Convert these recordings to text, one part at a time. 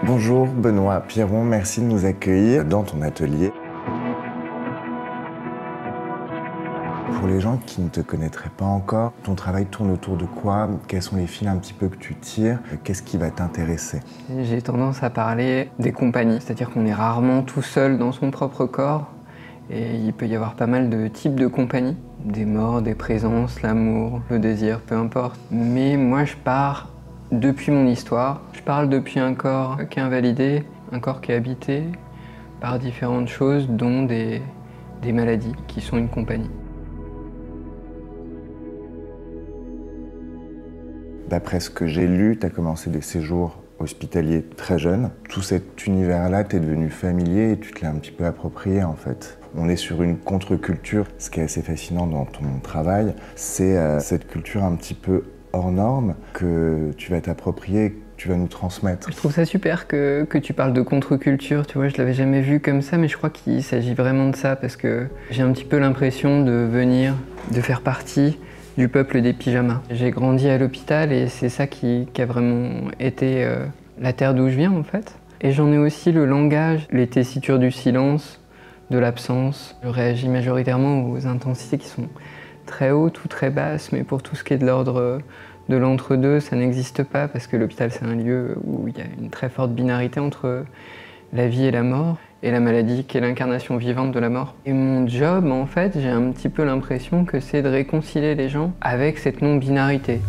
Bonjour Benoît Piron, merci de nous accueillir dans ton atelier. Pour les gens qui ne te connaîtraient pas encore, ton travail tourne autour de quoi? Quels sont les fils un petit peu que tu tires? Qu'est-ce qui va t'intéresser? J'ai tendance à parler des compagnies, c'est-à-dire qu'on est rarement tout seul dans son propre corps et il peut y avoir pas mal de types de compagnies, des morts, des présences, l'amour, le désir, peu importe. Mais moi je pars depuis mon histoire, je parle depuis un corps qui est invalidé, un corps qui est habité par différentes choses dont des maladies qui sont une compagnie. D'après ce que j'ai lu, tu as commencé des séjours hospitaliers très jeune. Tout cet univers-là t'est devenu familier et tu te l'as un petit peu approprié en fait. On est sur une contre-culture. Ce qui est assez fascinant dans ton travail, c'est cette culture un petit peu hors norme que tu vas t'approprier, que tu vas nous transmettre. Je trouve ça super que tu parles de contre-culture, tu vois, je l'avais jamais vu comme ça, mais je crois qu'il s'agit vraiment de ça parce que j'ai un petit peu l'impression de faire partie du peuple des pyjamas. J'ai grandi à l'hôpital et c'est ça qui a vraiment été la terre d'où je viens en fait. Et j'en ai aussi le langage, les tessitures du silence, de l'absence. Je réagis majoritairement aux intensités qui sont très hautes ou très basses, mais pour tout ce qui est de l'ordre de l'entre-deux, ça n'existe pas parce que l'hôpital c'est un lieu où il y a une très forte binarité entre la vie et la mort, et la maladie qui est l'incarnation vivante de la mort. Et mon job, en fait, j'ai un petit peu l'impression que c'est de réconcilier les gens avec cette non-binarité.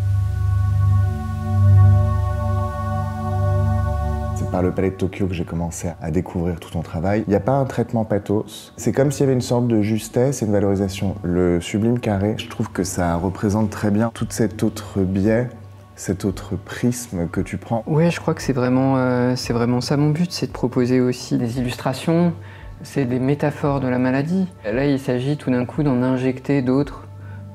C'est par le Palais de Tokyo que j'ai commencé à découvrir tout ton travail. Il n'y a pas un traitement pathos. C'est comme s'il y avait une sorte de justesse et une valorisation. Le sublime carré, je trouve que ça représente très bien tout cet autre biais, cet autre prisme que tu prends. Oui, je crois que c'est vraiment ça mon but, c'est de proposer aussi des illustrations, c'est des métaphores de la maladie. Là, il s'agit tout d'un coup d'en injecter d'autres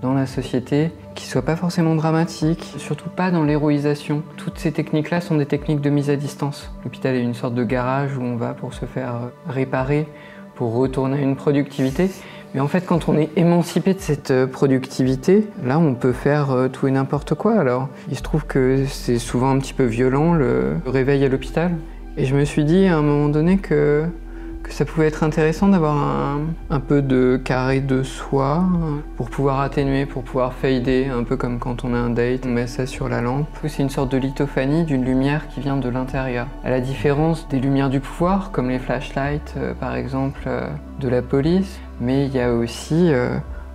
dans la société qui ne soient pas forcément dramatiques, surtout pas dans l'héroïsation. Toutes ces techniques-là sont des techniques de mise à distance. L'hôpital est une sorte de garage où on va pour se faire réparer, pour retourner à une productivité. Mais en fait, quand on est émancipé de cette productivité, là, on peut faire tout et n'importe quoi. Alors, il se trouve que c'est souvent un petit peu violent, le réveil à l'hôpital. Et je me suis dit à un moment donné que ça pouvait être intéressant d'avoir un peu de carré de soie pour pouvoir atténuer, pour pouvoir fader, un peu comme quand on a un date, on met ça sur la lampe. C'est une sorte de lithophanie d'une lumière qui vient de l'intérieur. À la différence des lumières du pouvoir, comme les flashlights par exemple de la police, mais il y a aussi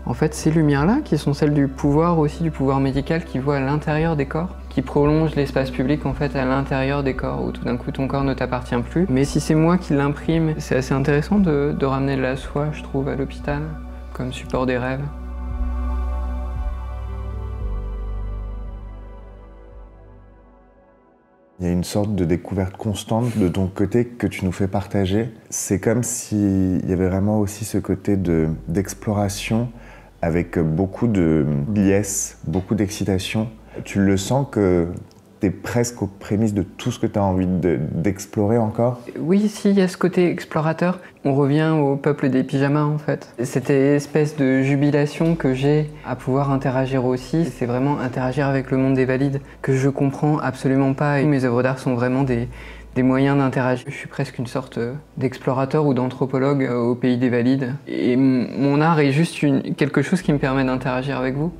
en fait ces lumières-là qui sont celles du pouvoir aussi, du pouvoir médical qui voit à l'intérieur des corps, qui prolonge l'espace public en fait à l'intérieur des corps, où tout d'un coup ton corps ne t'appartient plus. Mais si c'est moi qui l'imprime, c'est assez intéressant de ramener de la soie, je trouve, à l'hôpital, comme support des rêves. Il y a une sorte de découverte constante de ton côté que tu nous fais partager. C'est comme s'il y avait vraiment aussi ce côté d'exploration avec beaucoup de liesse, beaucoup d'excitation. Tu le sens que tu es presque aux prémices de tout ce que tu as envie d'explorer encore? Oui, si, il y a ce côté explorateur. On revient au peuple des pyjamas en fait. Cette espèce de jubilation que j'ai à pouvoir interagir aussi, c'est vraiment interagir avec le monde des valides que je comprends absolument pas. Et mes œuvres d'art sont vraiment des moyens d'interagir. Je suis presque une sorte d'explorateur ou d'anthropologue au pays des valides. Et mon art est juste quelque chose qui me permet d'interagir avec vous.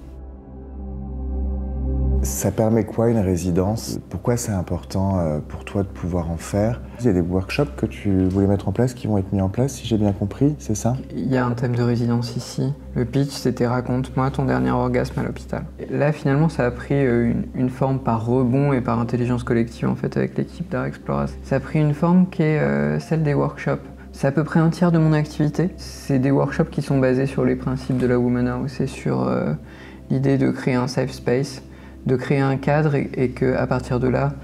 Ça permet quoi une résidence? Pourquoi c'est important pour toi de pouvoir en faire? Il y a des workshops que tu voulais mettre en place qui vont être mis en place, si j'ai bien compris, c'est ça? Il y a un thème de résidence ici. Le pitch, c'était « Raconte-moi ton dernier orgasme à l'hôpital ». Là, finalement, ça a pris une forme par rebond et par intelligence collective, en fait, avec l'équipe d'Art Exploras. Ça a pris une forme qui est celle des workshops. C'est à peu près un tiers de mon activité. C'est des workshops qui sont basés sur les principes de la Woman House et sur l'idée de créer un safe space, de créer un cadre et qu'à partir de là,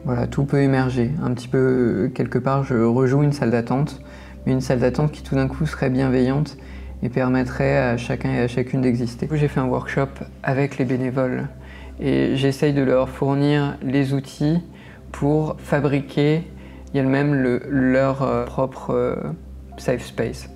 voilà, tout peut émerger. Un petit peu, quelque part, je rejoue une salle d'attente, mais une salle d'attente qui tout d'un coup serait bienveillante et permettrait à chacun et à chacune d'exister. J'ai fait un workshop avec les bénévoles et j'essaye de leur fournir les outils pour fabriquer, il y a même leur propre safe space.